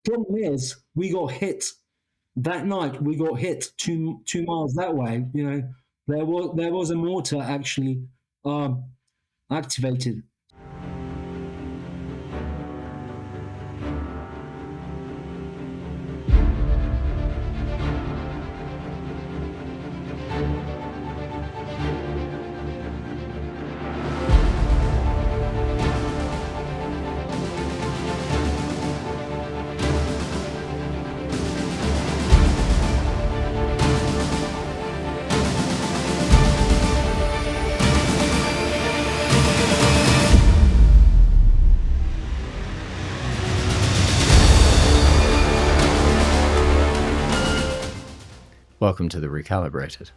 Problem is, we got hit that night. We got hit 2 miles that way. There was a mortar actually um, activated. Welcome to The Recalibrated.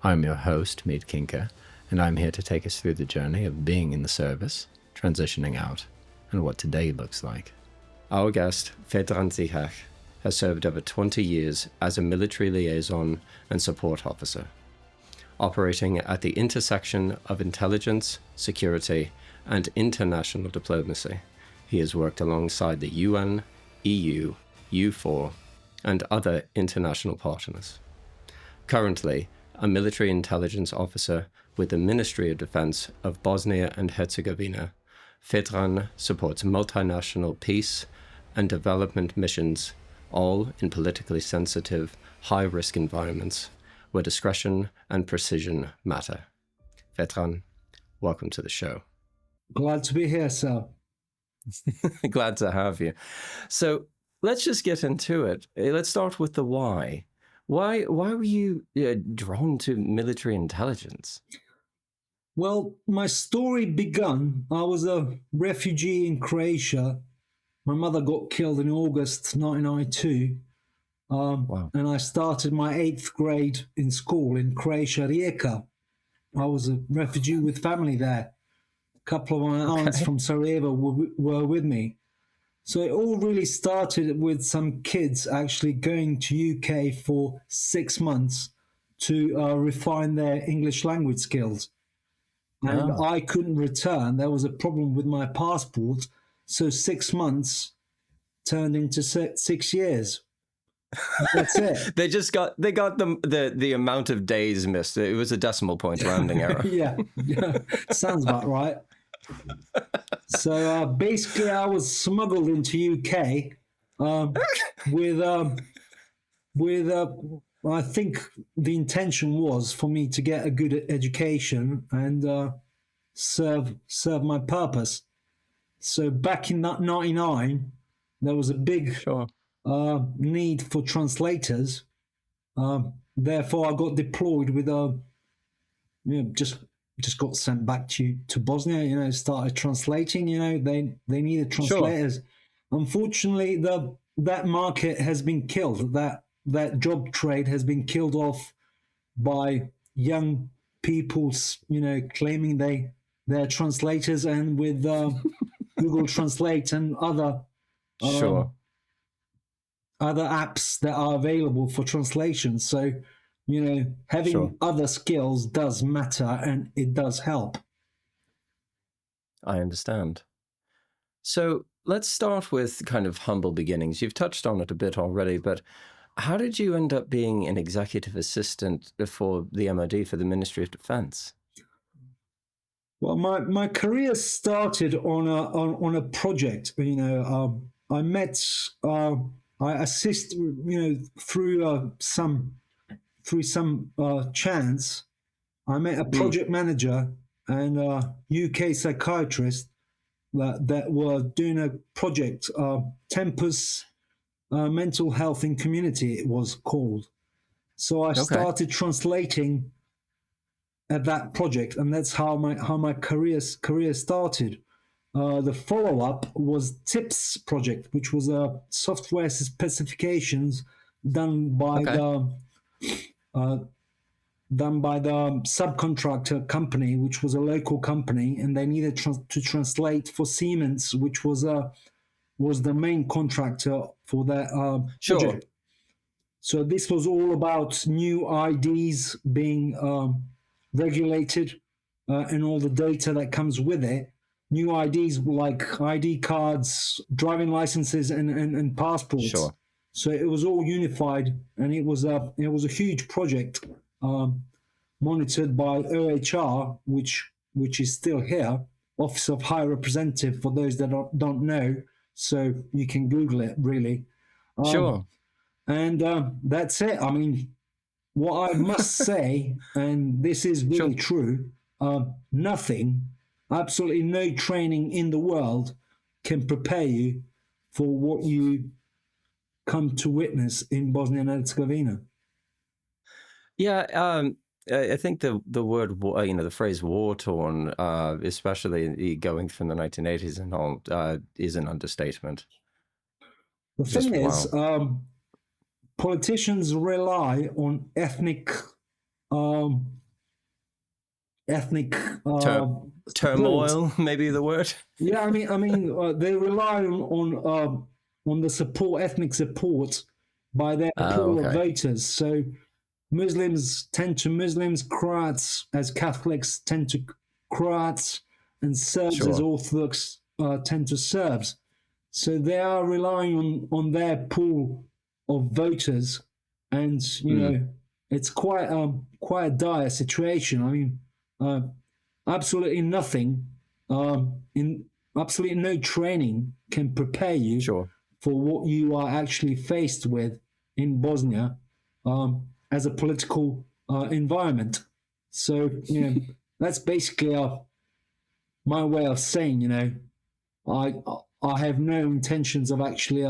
I'm your host, Mead Kinker, and I'm here to take us through the journey of being in the service, transitioning out, and what today looks like. Our guest, Vedran Zihach, has served over 20 years as a military liaison and support officer, operating at the intersection of intelligence, security, and international diplomacy. He has worked alongside the UN, EU, U4, and other international partners. Currently, a military intelligence officer with the Ministry of Defense of Bosnia and Herzegovina, Vedran supports multinational peace and development missions, all in politically sensitive, high-risk environments where discretion and precision matter. Vedran, welcome to the show. Glad to be here, sir. Glad to have you. So let's just get into it. Let's start with the why. Why were you drawn to military intelligence? Well, my story begun. I was a refugee in Croatia. My mother got killed in August 1992. Wow. And I started my 8th grade in school in Croatia, Rijeka. I was a refugee with family there. A couple of my aunts from Sarajevo were with me. So it all really started with some kids actually going to UK for 6 months to refine their English language skills. And I couldn't return. There was a problem with my passport. So 6 months turned into 6 years. That's it. They got the amount of days missed. It was a decimal point rounding error. yeah, sounds about right. So basically, I was smuggled into UK with I think the intention was for me to get a good education and serve my purpose. So back in that 99, there was a big need for translators. Therefore, I got deployed with just got sent back to Bosnia. Started translating. They needed translators. Sure. Unfortunately, that market has been killed. That job trade has been killed off by young people. Claiming they're translators, and with Google Translate and other other apps that are available for translation. So, having other skills does matter, and it does help. I understand. So let's start with kind of humble beginnings. You've touched on it a bit already, but how did you end up being an executive assistant for the MOD, for the Ministry of Defense? Well, my career started on a project. I met. I assist, through some chance. I met a project manager and a UK psychiatrist that were doing a project, Tempus Mental Health in Community, it was called. So I started translating at that project, and that's how my career started. The follow-up was TIPS project, which was a software specifications done by the subcontractor company, which was a local company, and they needed to translate for Siemens, which was the main contractor for that project. So this was all about new IDs being regulated and all the data that comes with it. new IDs like ID cards, driving licenses, and passports. Sure. So it was all unified, and it was a huge project, monitored by OHR, which is still here, Office of High Representative, for those that don't know. So you can Google it, really. Sure. And that's it. I mean, what I must say, and this is really true, nothing, absolutely no training in the world can prepare you for what you come to witness in Bosnia and Herzegovina. Yeah, I think the word, the phrase war torn, especially going from the 1980s and all, is an understatement. The thing is, politicians rely on ethnic turmoil, maybe the word. Yeah, I mean, they rely on the support, ethnic support, by their pool of voters. So Muslims tend to Muslims, Croats as Catholics tend to Croats, and Serbs as Orthodox tend to Serbs. So they are relying on their pool of voters, and you know, it's quite a dire situation. I mean, absolutely nothing, absolutely no training can prepare you for what you are actually faced with in Bosnia as a political environment. So, you know, that's basically my way of saying, you know, I have no intentions of actually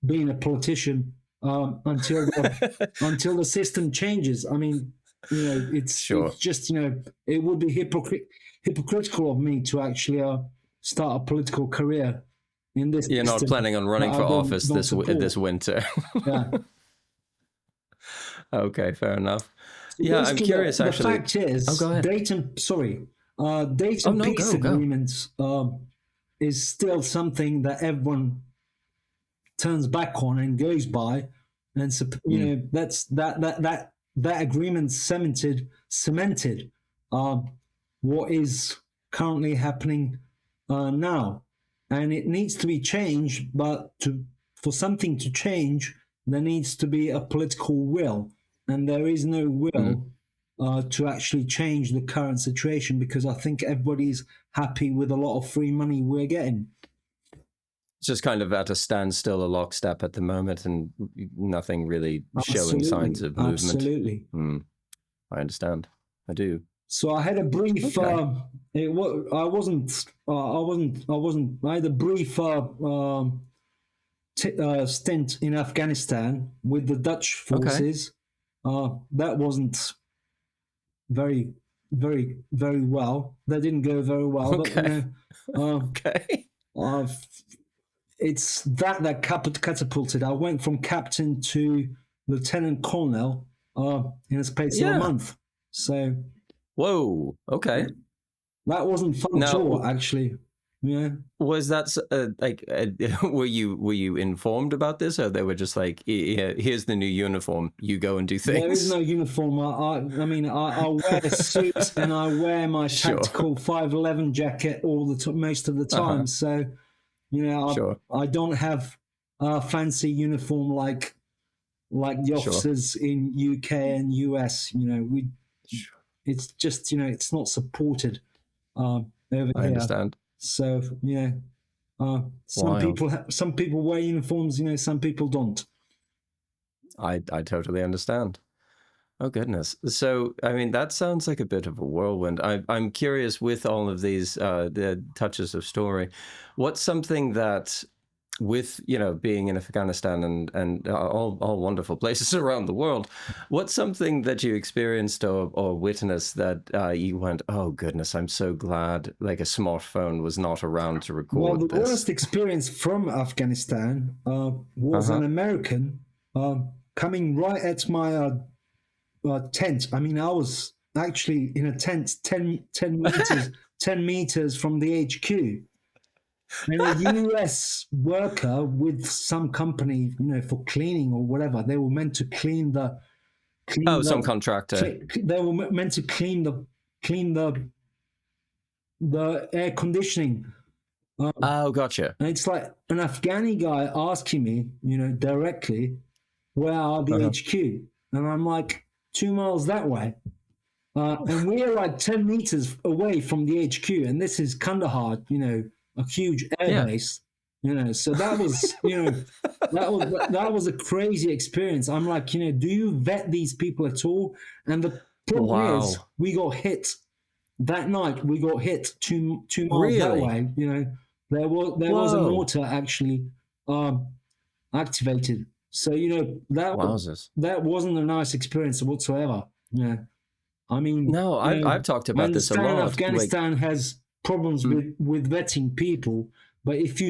being a politician until the system changes. I mean, you know, it's just, you know, it would be hypocritical of me to actually start a political career in this. You're not planning on running for office this winter. Yeah. Okay, fair enough. So yeah, I'm curious. Actually, the fact is, Dayton Peace agreements is still something that everyone turns back on and goes by, and you know, that's that agreement cemented what is currently happening now, and it needs to be changed. But for something to change, there needs to be a political will, and there is no will to actually change the current situation, because I think everybody's happy with a lot of free money we're getting. It's just kind of at a standstill, a lockstep at the moment, and nothing really showing signs of movement. Absolutely. I understand. I do. So I had a brief. I had a brief stint in Afghanistan with the Dutch forces. That wasn't very, very, very well. That didn't go very well. Okay. But, you know, it's that catapulted. I went from captain to lieutenant colonel in a space of a month. So. Whoa. Okay. That wasn't fun at all, actually. Yeah. Was that were you informed about this, or they were just like, here's the new uniform, you go and do things? There is no uniform. I mean, I wear a suit and I wear my tactical 511 jacket most of the time. So, you know, I don't have a fancy uniform like the officers in UK and US. You know, it's just, you know, it's not supported over here. I understand. So yeah, some people wear uniforms, you know, some people don't. I totally understand. Oh goodness. So I mean, that sounds like a bit of a whirlwind. I'm curious, with all of these the touches of story, what's something that, with, you know, being in Afghanistan and all wonderful places around the world, what's something that you experienced or witnessed that you went, oh goodness, I'm so glad like a smartphone was not around to record this? Well, the worst experience from Afghanistan was an American coming right at my tent. I mean, I was actually in a tent 10 meters from the HQ. And a US worker with some company, you know, for cleaning or whatever, they were meant to clean some contractor. They were meant to clean the the air conditioning. Oh, gotcha. And it's like an Afghani guy asking me, directly, where are the Uh-huh. HQ? And I'm like, 2 miles that way. And we're like 10 meters away from the HQ. And this is Kandahar, a huge air Yeah. base. So that was, that was a crazy experience. I'm like, do you vet these people at all? And the problem is, Wow. we got hit that night. We got hit two miles that Really? way. There was a Whoa. mortar actually activated. So Wowzers. that wasn't a nice experience whatsoever. Yeah, I mean, No, I've talked I about this a understand lot. Afghanistan has problems with vetting people, but if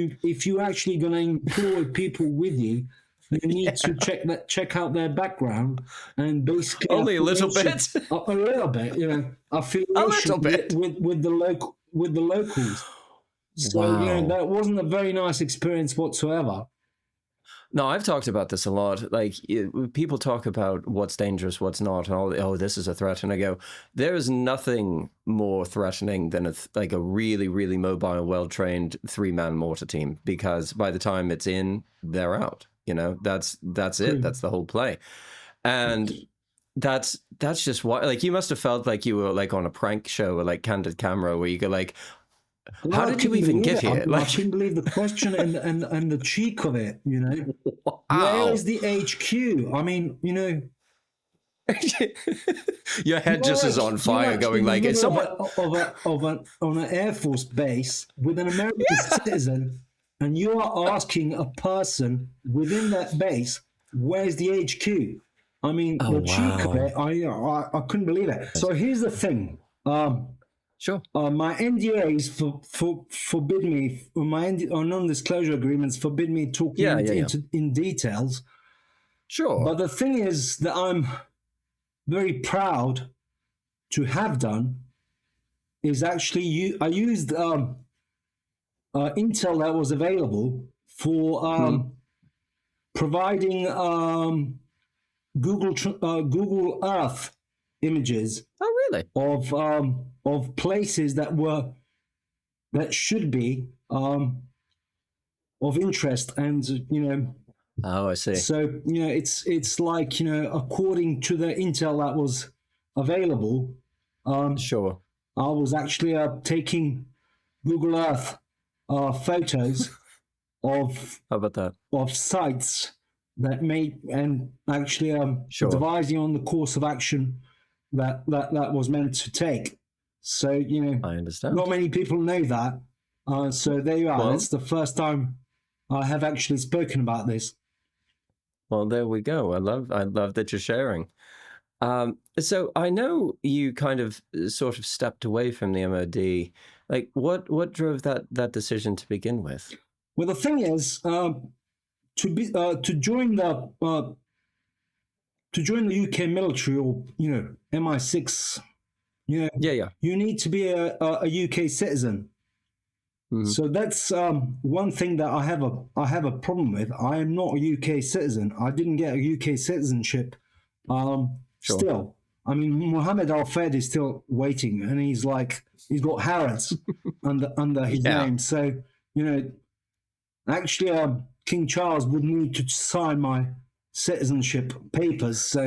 you actually going to employ people with you, you need to check out their background and basically Only a little bit. a little bit, affiliation A little bit. with the locals. So Wow. that wasn't a very nice experience whatsoever. No, I've talked about this a lot. Like, people talk about what's dangerous, what's not, and all. Oh, this is a threat, and I go, there is nothing more threatening than like a really, really mobile, well-trained 3-man mortar team. Because by the time it's in, they're out. That's it. That's the whole play, and that's just why. Like, you must have felt like you were like on a prank show or like Candid Camera, where you go like, Well, how did you even get here? I couldn't believe the question and the cheek of it. Wow. Where is the HQ? I mean, Your head just is on fire, going like, "It's someone." On an Air Force base with an American citizen, and you are asking a person within that base, "Where's the HQ?" I mean, the cheek of it. I couldn't believe it. So here's the thing. Sure. My NDAs forbid me, my non-disclosure agreements forbid me talking in details. Sure. But the thing is that I'm very proud to have done is actually I used intel that was available for providing Google Earth images. Oh, really? Of places that should be of interest, and Oh, I see. So it's like according to the intel that was available. Sure. I was actually taking Google Earth photos of How about that? Of sites that made and actually Sure. advising on the course of action that was meant to take. So I understand. not many people know that. So there you are. Well, It's the first time I have actually spoken about this. Well, there we go. I love that you're sharing. So I know you kind of sort of stepped away from the MOD. Like, what drove that decision to begin with? Well, the thing is, to join the UK military, or MI6, Yeah. you need to be a UK citizen. Mm-hmm. So that's one thing that I have a problem with. I am not a UK citizen. I didn't get a UK citizenship. Sure. Still, I mean, Mohammed Al Fayed is still waiting, and he's got Harrods under his name. So actually, King Charles would need to sign my citizenship papers. So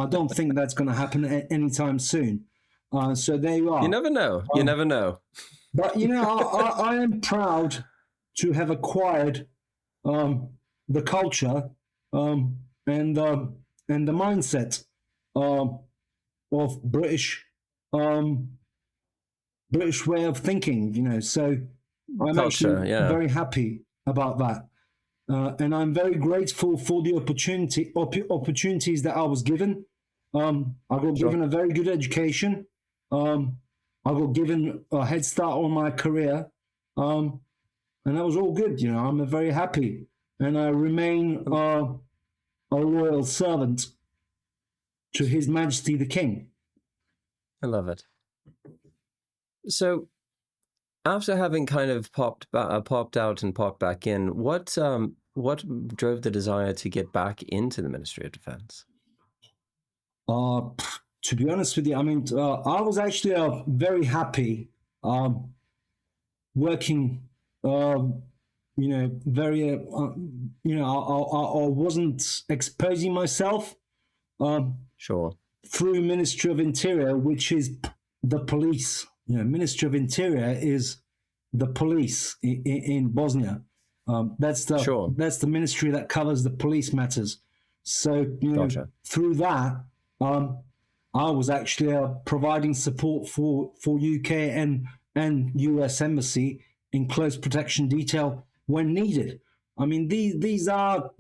I don't think that's going to happen anytime soon. So there you are. You never know. You never know. But I am proud to have acquired the culture and the mindset of British way of thinking. So I'm actually very happy about that, and I'm very grateful for the opportunities that I was given. I got given a very good education. I got given a head start on my career, and that was all good. I'm very happy, and I remain a loyal servant to His Majesty the King. I love it. So, after having kind of popped out and popped back in, what drove the desire to get back into the Ministry of Defense? To be honest with you, I mean, I was actually very happy working, very, I wasn't exposing myself Sure. through Ministry of Interior, which is the police. Ministry of Interior is the police in Bosnia. That's Sure. the ministry that covers the police matters. So Gotcha. through that, I was actually providing support for UK and US embassy in close protection detail when needed. I mean, these are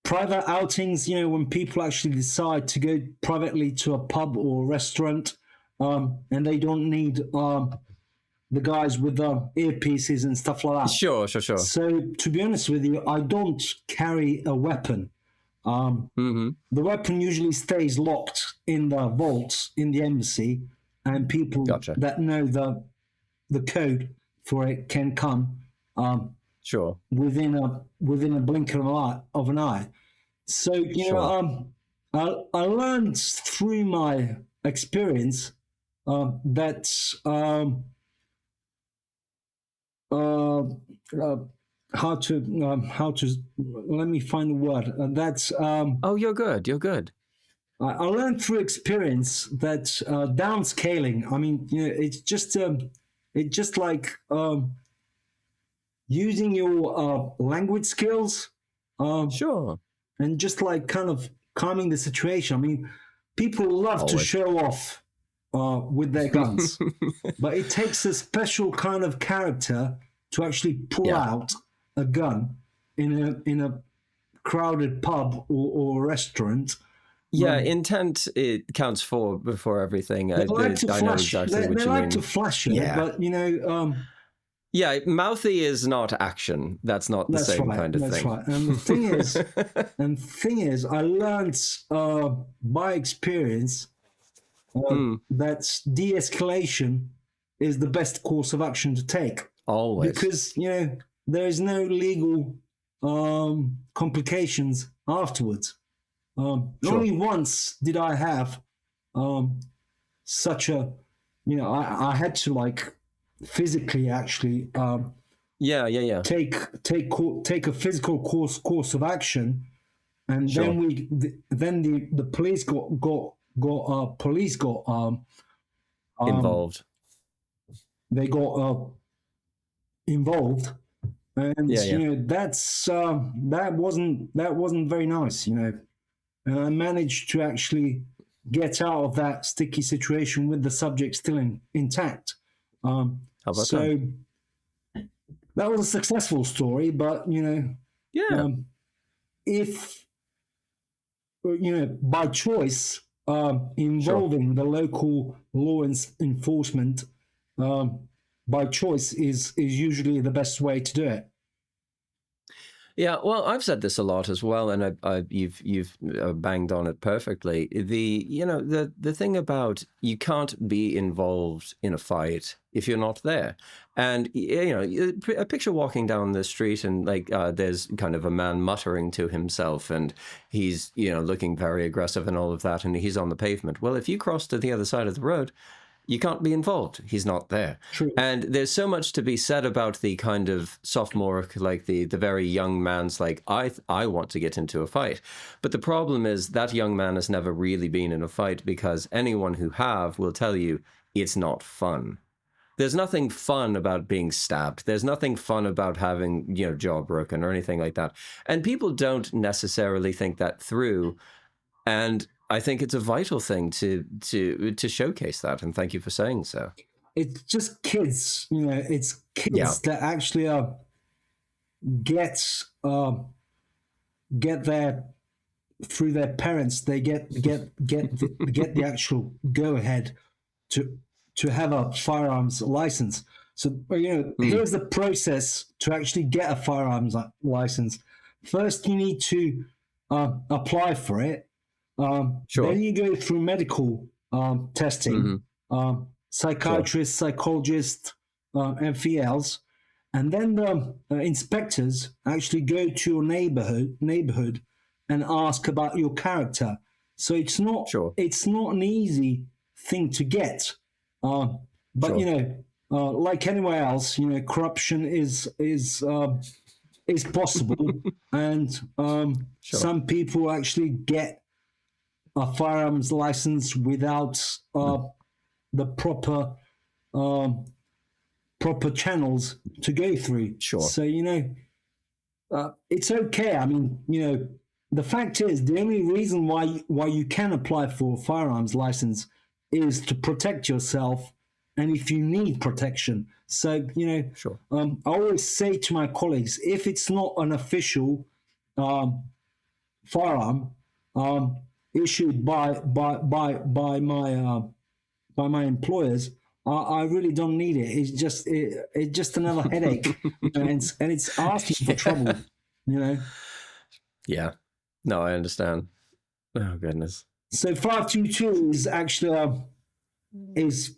private outings. When people actually decide to go privately to a pub or a restaurant, and they don't need the guys with the earpieces and stuff like that. Sure. So, to be honest with you, I don't carry a weapon. Mm-hmm. The weapon usually stays locked in the vaults in the embassy, and people Gotcha. that know the code for it can come Sure. within a blink of an eye. So I learned through my experience that how to let me find the word. That's Oh, you're good. I learned through experience that downscaling. I mean, it's just like using your language skills. Sure. And just like kind of calming the situation. I mean, people love to show off with their guns, but it takes a special kind of character to actually pull out a gun in a crowded pub or restaurant. Yeah, intent, it counts before everything. They like to I flash. know exactly what They you like mean. to flash it, but yeah, mouthy is not action. That's not the same kind of thing. That's right. And the thing is, I learned by experience that de-escalation is the best course of action to take. Always. Because there is no legal complications afterwards. Only once did I have such a, I had to like physically actually take a physical course of action, and then the police got involved. They got involved, and that wasn't very nice, and I managed to actually get out of that sticky situation with the subject still intact. How about that? That was a successful story, but if by choice involving the local law enforcement by choice is usually the best way to do it. Yeah, well, I've said this a lot as well, and you've banged on it perfectly. The thing about you can't be involved in a fight if you're not there, and a picture walking down the street and like there's kind of a man muttering to himself, and he's looking very aggressive and all of that, and he's on the pavement. Well, if you cross to the other side of the road, you can't be involved. He's not there. True. And there's so much to be said about the kind of sophomoric, like the very young man's like, I want to get into a fight. But the problem is that young man has never really been in a fight, because anyone who have will tell you it's not fun. There's nothing fun about being stabbed. There's nothing fun about having, jaw broken or anything like that. And people don't necessarily think that through. And I think it's a vital thing to showcase that, and thank you for saying so. It's just kids, it's kids that actually get their through their parents. They get the actual go ahead to have a firearms license. So here's the process to actually get a firearms license. First, you need to apply for it. Then you go through medical testing, psychiatrists, psychologists, MPLs, and then the inspectors actually go to your neighborhood and ask about your character. So it's not an easy thing to get, but like anywhere else, corruption is possible, and Sure. some people actually get a firearms license without the um, proper channels to go through. Sure. So it's okay. I mean, the fact is, the only reason why you can apply for a firearms license is to protect yourself, and if you need protection. So Sure. I always say to my colleagues, if it's not an official firearm issued by my employers, I really don't need it. It's just another headache, and it's asking for trouble. Yeah. No, I understand. Oh goodness. So 522 is actually is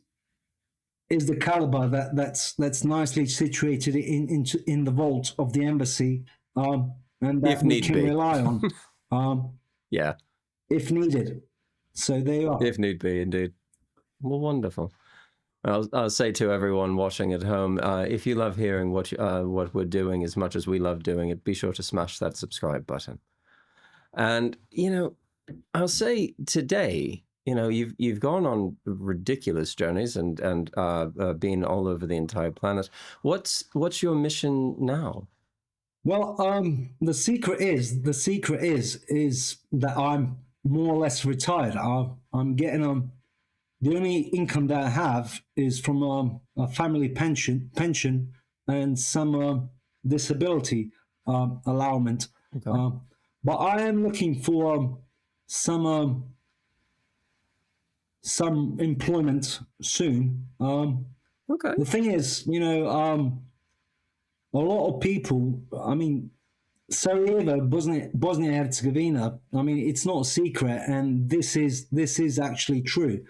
the caliber that's nicely situated in the vault of the embassy, and that If we need can be. rely on Yeah. if needed. So there you are. If need be, indeed. Well, wonderful. I'll say to everyone watching at home, if you love hearing what we're doing as much as we love doing it, be sure to smash that subscribe button. And I'll say today, you've gone on ridiculous journeys and been all over the entire planet. What's your mission now? Well, the secret is that I'm more or less retired. I'm getting the only income that I have is from a family pension and some disability allowance. Okay. But I am looking for some employment soon. Okay. The thing is, a lot of people. I mean, Sarajevo, Bosnia Herzegovina. I mean, it's not a secret, and this is actually true.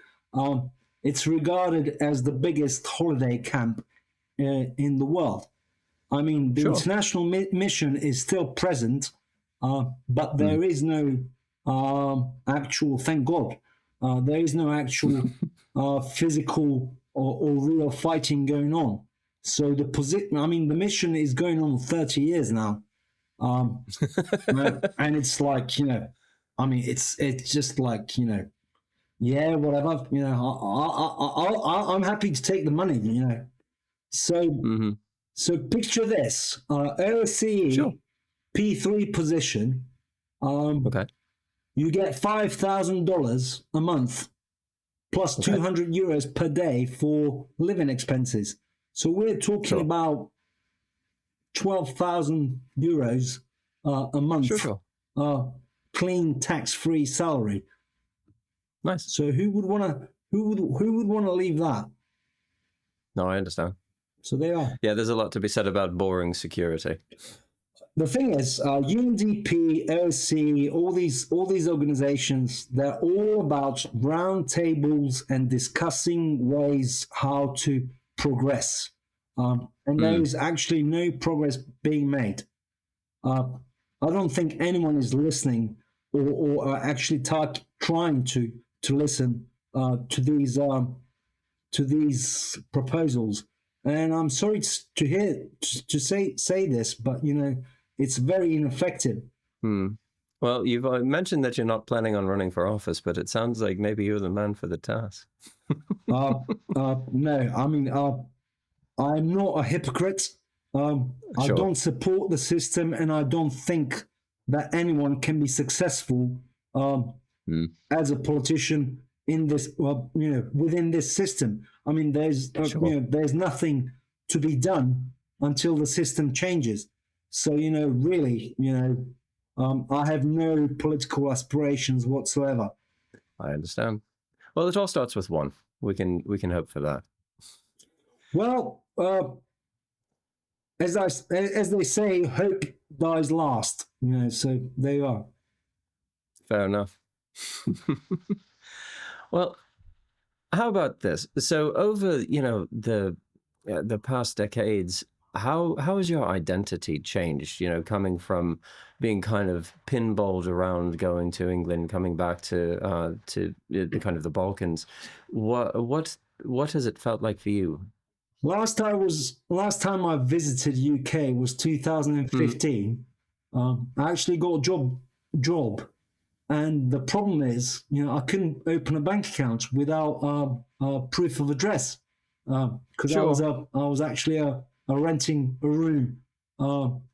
It's regarded as the biggest holiday camp in the world. I mean, the Sure. international mission is still present, but there is no actual. Thank God, there is no actual physical or real fighting going on. So the position. I mean, the mission is going on 30 years now. And it's like, I mean, it's just like, yeah, whatever, I'm happy to take the money, So, Mm-hmm. so picture this, OSCE Sure. P3 position, Okay. you get $5,000 a month plus 200 euros per day for living expenses. So we're talking Sure. about 12,000 euros a month. Sure. Clean tax-free salary. Nice. So who would want to leave that? No, I understand. So they are. Yeah, there's a lot to be said about boring security. The thing is, UNDP, OSCE, all these organizations, they're all about round tables and discussing ways how to progress. And there is actually no progress being made. I don't think anyone is listening or actually trying to listen to these proposals. And I'm sorry to say this, but it's very ineffective. Well, you've mentioned that you're not planning on running for office, but it sounds like maybe you're the man for the task. No, I mean, I'm not a hypocrite. I Sure. don't support the system, and I don't think that anyone can be successful as a politician in this, within this system. I mean, there's there's nothing to be done until the system changes. So really, I have no political aspirations whatsoever. I understand. Well, it all starts with one. We can hope for that. Well, as they say, hope dies last. So there you are. Fair enough. Well, how about this? So over the past decades, how has your identity changed? Coming from being kind of pinballed around, going to England, coming back to the kind of the Balkans. What has it felt like for you? Last time I visited UK was 2015. I actually got a job, and the problem is, I couldn't open a bank account without proof of address, because Sure. I was actually renting a room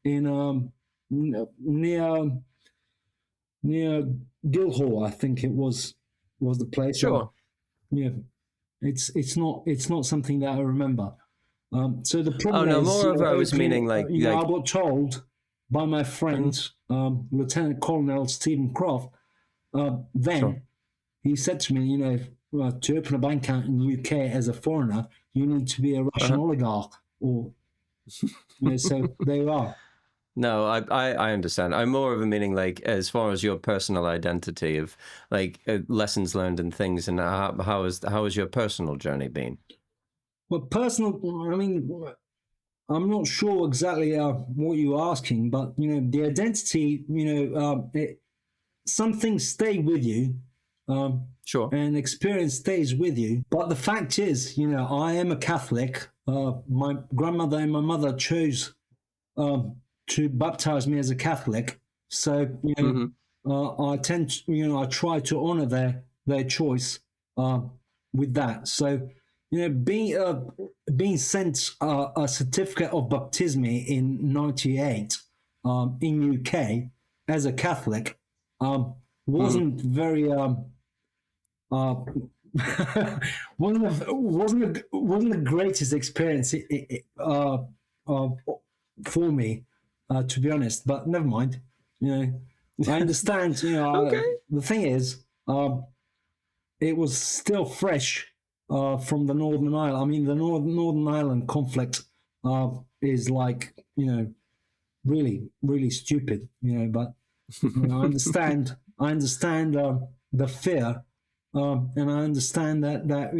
in near near Guildhall, I think it was the place. Sure. Yeah, it's not something that I remember. So the Oh problem no, is, moreover, I was opening. meaning I like. got told by my Mhm. friend, Lieutenant Colonel Stephen Croft. Sure. Then he said to me, to open a bank account in the UK as a foreigner, you need to be a Russian Uh-huh. oligarch, or so there you are. No, I understand. I'm more of a meaning like as far as your personal identity of like lessons learned and things, and how has your personal journey been? Well, personal. I mean, I'm not sure exactly what you're asking, but the identity. Some things stay with you, um, Sure. and experience stays with you. But the fact is, I am a Catholic. My grandmother and my mother chose to baptize me as a Catholic, so Hmm. I tend to, I try to honor their choice uh, with that. So, being sent a certificate of baptism in '98 in UK as a Catholic um, Hmm. wasn't very uh, wasn't the greatest experience uh, for me, to be honest. But never mind. You know, I understand. Okay. The thing is, it was still fresh from the Northern Ireland. I mean, the Northern Ireland conflict is like really really stupid. But I understand. I understand the fear, and I understand that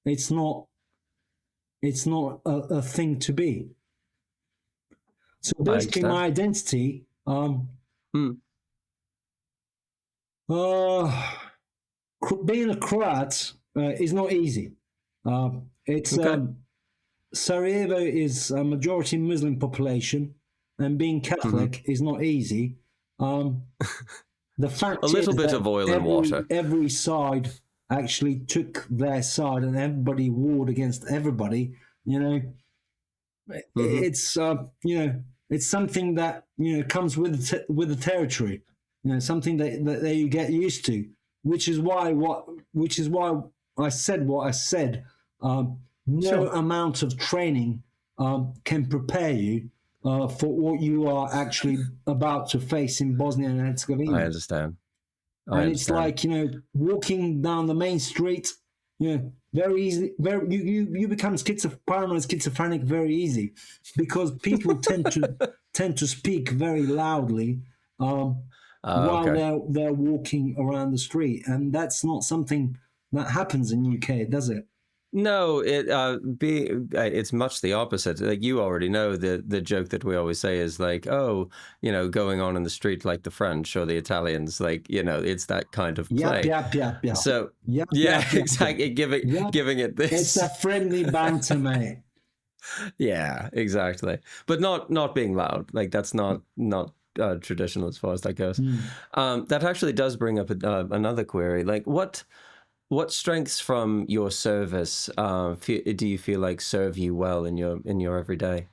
it's not a thing to be. So I basically, understand. my identity, Hmm. uh, being a Croat is not easy. It's Okay. Sarajevo is a majority Muslim population, and being Hmm. Catholic is not easy. Um, the A fact little is bit that of oil and water. every side actually took their side, and everybody warred against everybody. You know, Hmm. it's it's something that comes with the territory. Something that you get used to, which is why I said what I said. No Sure. amount of training can prepare you for what you are actually about to face in Bosnia and I Herzegovina. understand. I And it's understand. like walking down the main street, very easy. Very you become paranoid schizophrenic very easy, because people tend to speak very loudly um, while Okay. they're walking around the street, and that's not something that happens in UK, does it? No, it's much the opposite. Like you already know the joke that we always say is like, oh, going on in the street like the French or the Italians, like it's that kind of Yep, play. yep, yep, yep, So yep, yeah, yep, yep, yep. exactly. Yep, Giving it it's a this. friendly banter, mate. Yeah, exactly. But not being loud. Like that's not traditional as far as that goes. Mm. That actually does bring up another query. Like what strengths from your service do you feel like serve you well in your everyday?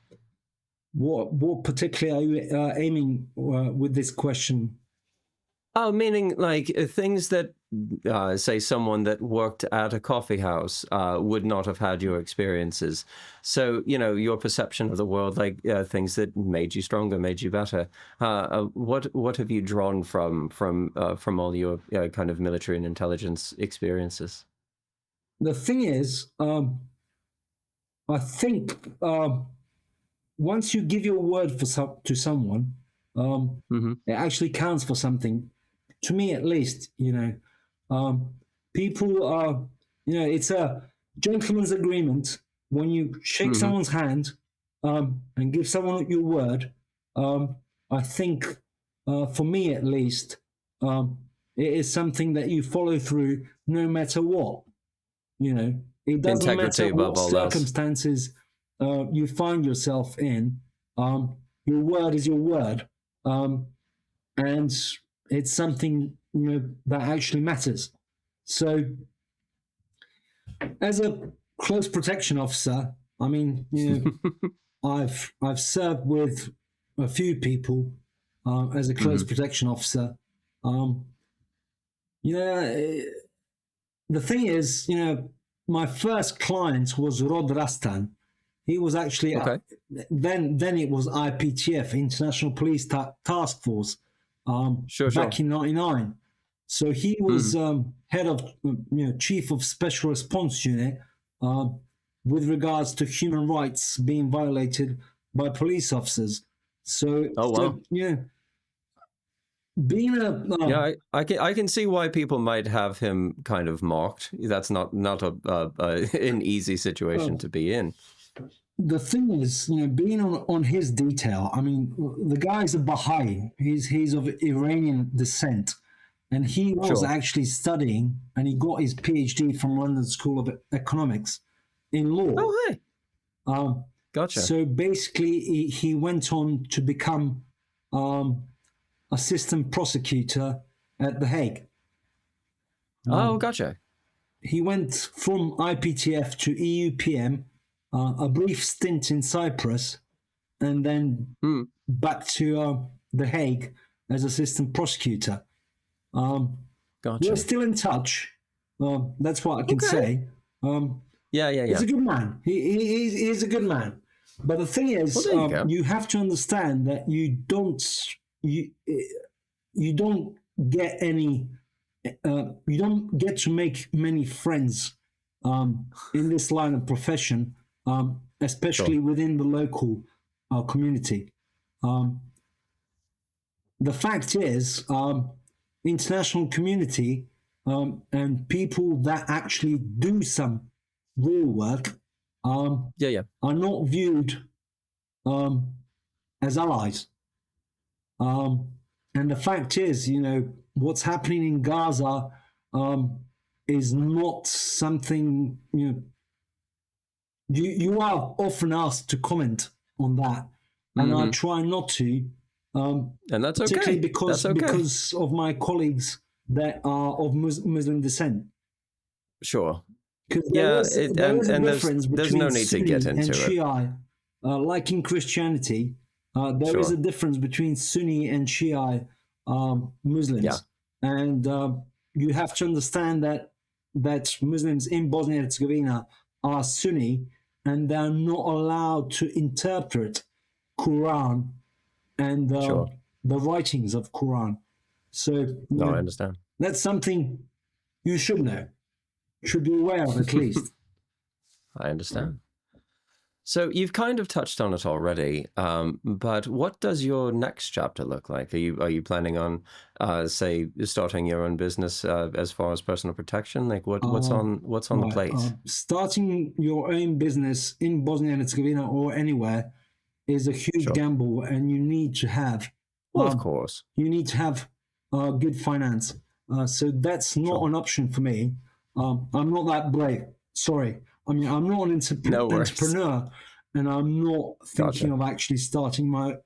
What particularly are you aiming with this question? Oh, meaning like things that, say, someone that worked at a coffee house would not have had your experiences. So, your perception of the world, like things that made you stronger, made you better. What have you drawn from all your kind of military and intelligence experiences? The thing is, I think once you give your word to someone, Hmm. it actually counts for something. To me, at least, um, people are, it's a gentleman's agreement. When you shake Hmm. someone's hand and give someone your word, um, I think, for me at least, um, it is something that you follow through no matter what. You know, It doesn't Integrity matter above what all else. circumstances you find yourself in. Your word is your word, and it's something that actually matters. So, as a close protection officer, I mean, I've served with a few people as a close protection officer. The thing is, my first client was Rod Rastan. He was actually Okay. then it was IPTF, International Police Task Force, Sure. back in '99. So he was head of, chief of Special Response Unit with regards to human rights being violated by police officers. So, Oh, wow. being a Yeah, I can see why people might have him kind of mocked. That's not an easy situation to be in. the thing is, being on his detail. I mean, the guy's a Baha'i. He's of Iranian descent, and he was Sure. actually studying, and he got his PhD from London School of Economics in law. Oh, hey. Gotcha. So basically, he went on to become assistant prosecutor at The Hague. Oh, gotcha. He went from IPTF to EUPM, a brief stint in Cyprus, and then back to The Hague as assistant prosecutor. Gotcha. We're still in touch. That's what I can say. Yeah. He's a good man. He's a good man. But the thing is, Well, there you go. you have to understand that you don't get any. You don't get to make many friends in this line of profession, especially within the local community. The fact is, international community and people that actually do some real work Yeah. are not viewed as allies. And the fact is, what's happening in Gaza is not something, you are often asked to comment on that. And I try not to, And that's okay. particularly because, That's okay. because of my colleagues that are of Muslim descent. Sure. Because Yeah, there is a and difference there's between no need to Sunni get and into it. Shia. Like in Christianity, there is Sure. a difference between Sunni and Shia Muslims. Yeah. And you have to understand that Muslims in Bosnia and Herzegovina are Sunni, and they're not allowed to interpret Quran and Sure. the writings of Quran. So No, I understand. that's something you should know, should be aware of at least. I understand. So you've kind of touched on it already, but what does your next chapter look like? Are you planning on, say, starting your own business as far as personal protection? Like what's on the plate? Starting your own business in Bosnia and Herzegovina or anywhere is a huge gamble, and you need to have. Well, of course. You need to have good finance. So that's not an option for me. I'm not that brave. Sorry. I mean, I'm not an entrepreneur, and I'm not thinking of actually starting my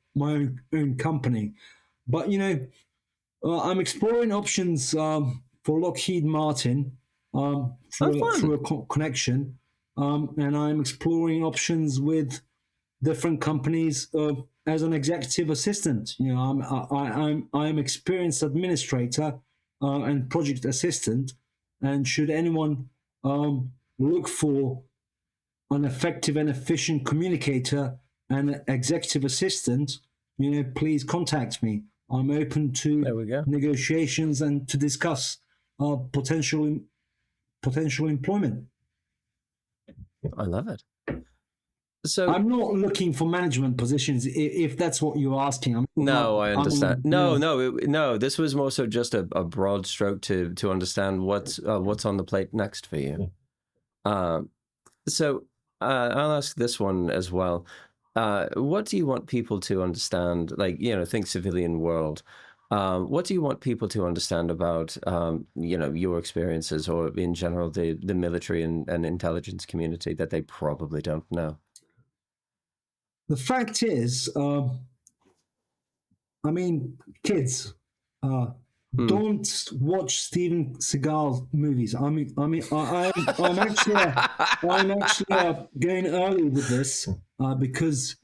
own company. But, I'm exploring options for Lockheed Martin through a connection. And I'm exploring options with different companies as an executive assistant. I'm experienced administrator and project assistant. And should anyone look for an effective and efficient communicator and executive assistant, please contact me. I'm open to negotiations and to discuss potential employment. I love it. So I'm not looking for management positions, if that's what you're asking. I understand. No. This was more so just a broad stroke to understand what's on the plate next for you. So I'll ask this one as well. What do you want people to understand? Like, think civilian world. What do you want people to understand about, your experiences, or in general the military and intelligence community that they probably don't know? The fact is, kids, don't watch Steven Seagal movies. I'm actually going early with this because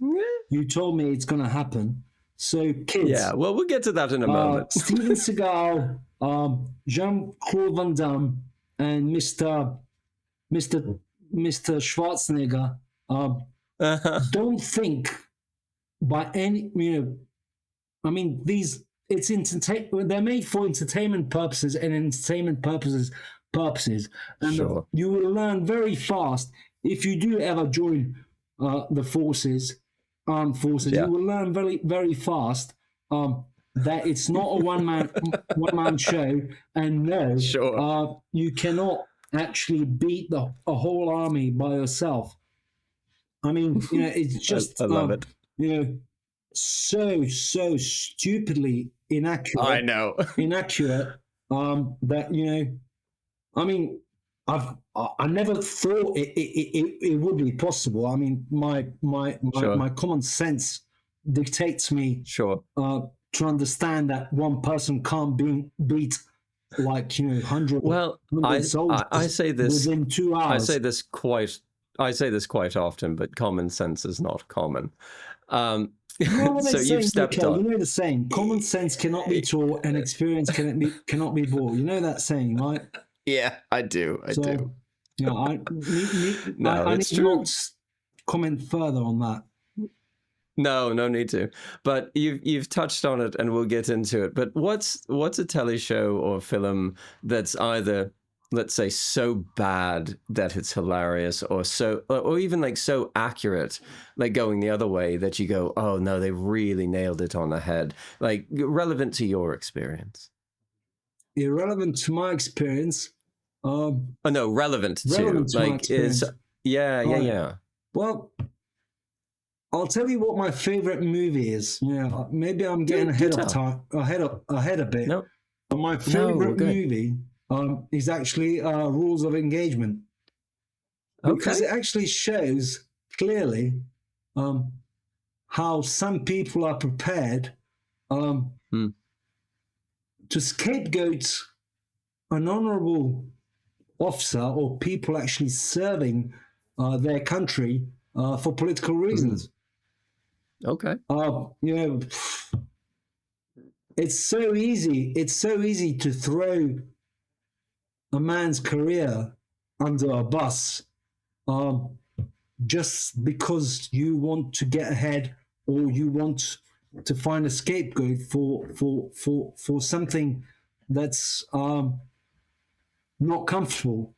you told me it's going to happen. So, kids. Yeah, well, we'll get to that in a moment. Steven Seagal, Jean-Claude Van Damme, and Mr. Schwarzenegger. Don't think by any, it's entertainment. They're made for entertainment purposes and purposes. And Sure. you will learn very fast if you do ever join the armed forces. Yeah. You will learn very, very fast that it's not a one man show, and no, Sure. You cannot actually beat a whole army by yourself. It's just I love it. so stupidly inaccurate. I know. Inaccurate. That I never thought it would be possible. I mean, my common sense dictates me Sure. to understand that one person can't beat hundred. Well, I say this within 2 hours. I say this quite often, but common sense is not common. So you've stepped on. on. You know the saying: common sense cannot be taught, and experience cannot be bought. You know that saying, right? Yeah, I do. I do. I need not comment further on that. No need to. But you've touched on it, and we'll get into it. But what's a telly show or film that's either, let's say, so bad that it's hilarious, or even so accurate, going the other way that you go, oh no, they really nailed it on the head, relevant to your experience? Irrelevant to my experience. Relevant to my experience. Yeah. Well, I'll tell you what my favorite movie is. Yeah, maybe I'm getting ahead a bit. No. But my favorite movie is actually Rules of Engagement. Because it actually shows clearly how some people are prepared to scapegoat an honorable officer or people actually serving their country for political reasons. Okay. It's so easy. It's so easy to throw a man's career under a bus just because you want to get ahead, or you want to find a scapegoat for something that's not comfortable.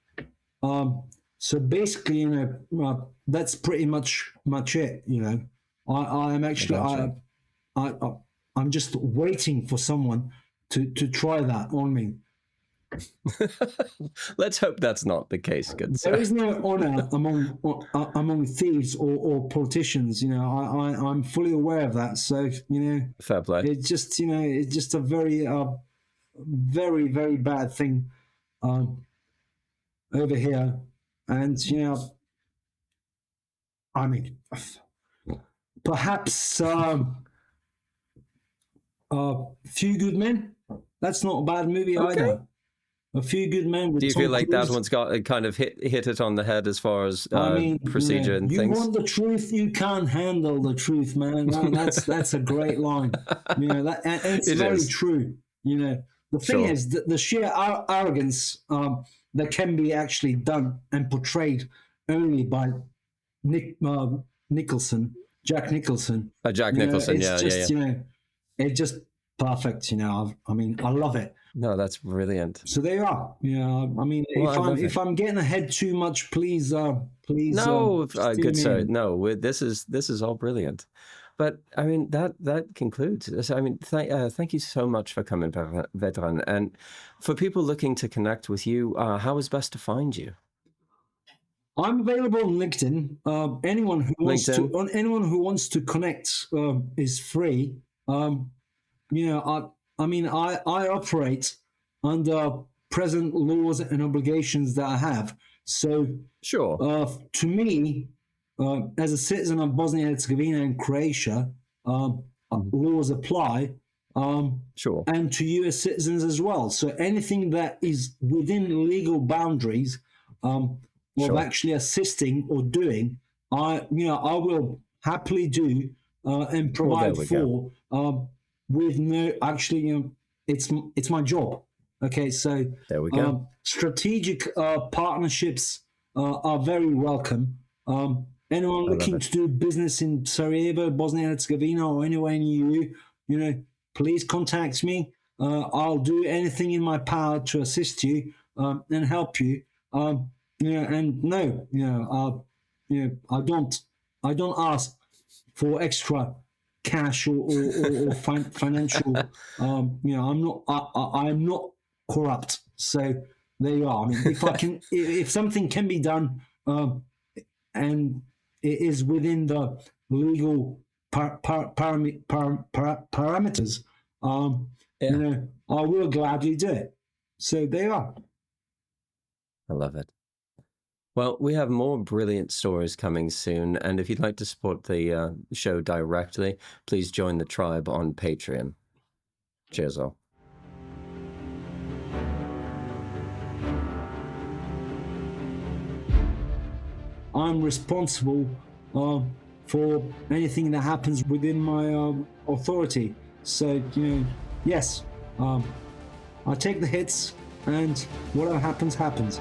So basically, that's pretty much it. I'm actually I'm just waiting for someone to try that on me. Let's hope that's not the case. Good. There is no honor among thieves or politicians. I'm fully aware of that. So fair play. It's just it's just a very very, very bad thing over here, and perhaps Few Good Men. That's not a bad movie either. A Few Good Men. With Do you Tom feel like Cruise. that one's got kind of hit it on the head as far as procedure and you things? You want the truth, you can't handle the truth, man. That's a great line. And it's very true. The thing is that the sheer arrogance that can be actually done and portrayed only by Jack Nicholson. Jack Nicholson, it's just perfect. I love it. No, that's brilliant. So there you are. If I'm getting ahead too much, please. No, good sir. No, this is all brilliant. But that concludes. Thank you so much for coming, Vedran. And for people looking to connect with you, how is best to find you? I'm available on LinkedIn. Anyone who wants to connect is free. I operate under present laws and obligations that I have. So Sure. to me, as a citizen of Bosnia and Herzegovina and Croatia, laws apply, Sure. and to you as citizens as well. So anything that is within legal boundaries of Sure. actually assisting or doing, I will happily do and provide there we for. With no, actually, it's my job. Okay, so There we go. Strategic partnerships are very welcome. Anyone looking to do business in Sarajevo, Bosnia and Herzegovina, or anywhere in EU, please contact me. I'll do anything in my power to assist you and help you. And no, I don't ask for extra cash or financial. I'm not corrupt. So there you are. I mean, if something can be done, and it is within the legal parameters, I will gladly do it. So there you are. I love it. Well, we have more brilliant stories coming soon, and if you'd like to support the show directly, please join the tribe on Patreon. Cheers all. I'm responsible for anything that happens within my authority. So, yes, I take the hits, and whatever happens, happens.